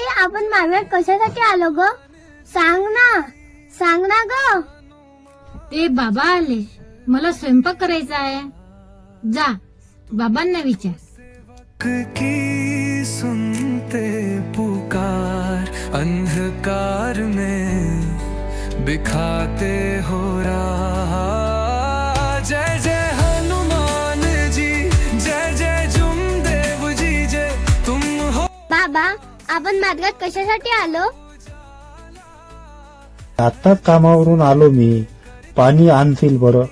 आई आपण मारवाड कशासाठी आलो ग? सांग ना ग. ते बाबा आले, मला स्वयंपाक करायचा आहे. जा बाबांना विचार. की सुनते पुकार अंधकार में बिखाते हो राह. जय जय हनुमान जी, जय जय जुमदेव जी, जय तुम हो. बाबा आपण मारवाड कशासाठी आलो? आताच कामावरून आलो मी. पाणी आणतील बरं.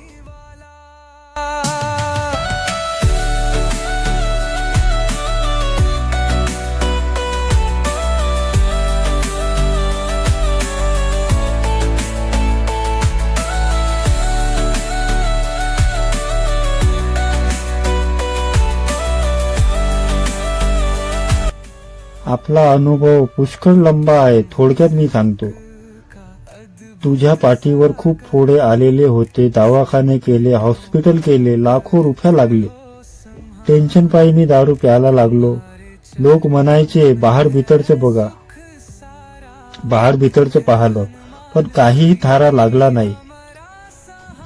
आपला अनुभव पुष्कळ लंबा आहे, थोडक्यात मी सांगतो. तुझ्या पाठीवर खूप फोडे आलेले होते, दवाखाने केले, हॉस्पिटल केले, लाखो रुपये लागले. टेन्शन पायी मी दारू प्यायला लागलो. लोक म्हणायचे बाहेर भीतरचं बघा, बाहेर भीतरचं पाहिलं, पण काहीही थारा लागला नाही.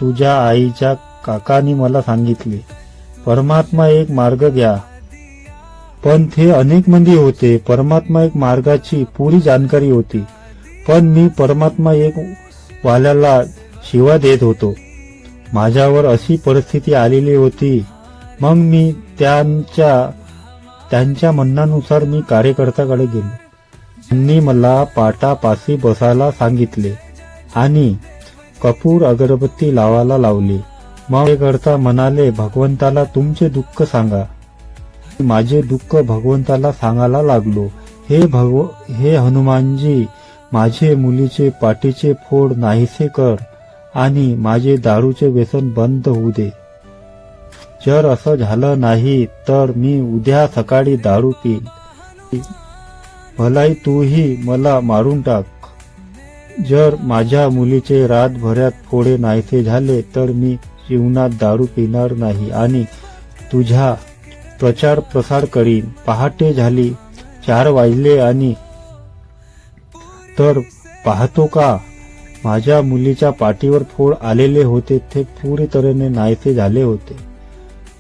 तुझ्या आईच्या काकांनी मला सांगितले, परमात्मा एक मार्ग घ्या. पण ते अनेक मंदी होते. परमात्मा एक मार्गाची पुरी जाणकारी होती, पण मी परमात्मा एक वाल्याला शिवा देत होतो. माझ्यावर अशी परिस्थिती आलेली होती. मग मी त्यांच्या म्हणण्यानुसार मी कार्यकर्त्याकडे गेलो. त्यांनी मला पाटापाशी बसायला सांगितले आणि कपूर अगरबत्ती लावायला लावली. मग कार्यकर्ता म्हणाले, भगवंताला तुमचे दुःख सांगा. माझे दुःख भगवंताला सांगायला लागलो. हे हनुमानजी, माझे मुलीचे पाठीचे फोड नाहीसे कर आणि माझे दारूचे व्यसन बंद होऊ दे. जर असं झालं नाही तर मी उद्या सकाळी दारू पिईन. भलाई तूही मला मारून टाक. जर माझ्या मुलीचे रातभरात फोडे नाहीसे झाले तर मी जीवनात दारू पिणार नाही आणि तुझा प्रचार प्रसार करीन. पहाटे झाली, 4 वाजले आणि तर पाहतो का, माझ्या मुलीच्या पाठीवर फोड आलेले होते. ते पुरी तऱ्हेने नाहीसे झाले होते.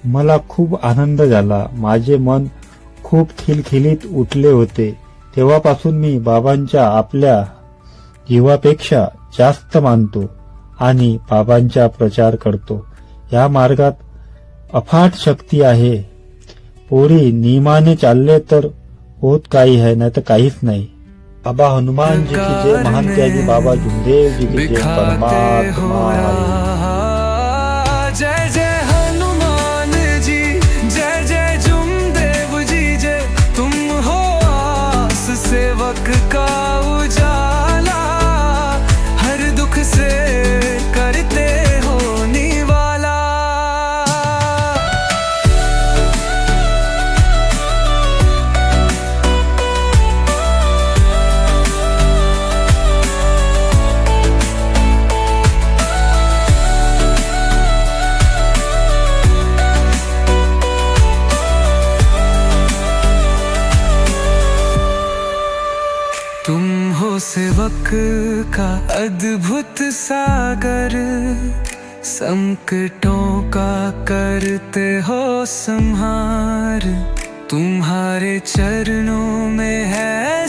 मला खूप आनंद झाला. माझे मन खूप खिलखिलीत उठले होते. तेव्हापासून मी बाबांच्या आपल्या जीवापेक्षा जास्त मानतो आणि बाबांचा प्रचार करतो. या मार्गात अफाट शक्ती आहे. पोरी नियमाने चालले तर होत काही आहे, नाही तर काहीच नाही. बाबा हनुमान जी की जय, महान त्यागी बाबा जुमदेव जी की जय. परमात्मा जय जय हनुमान जी, जय जय जुमदेव जी, जय तुम हो आस सेवक का उजाला. हर दुख से करते हो निवाला. तुम हो सेवक का अद्भुत सागर, संकटों का करते हो संहार. तुम्हारे चरणों में है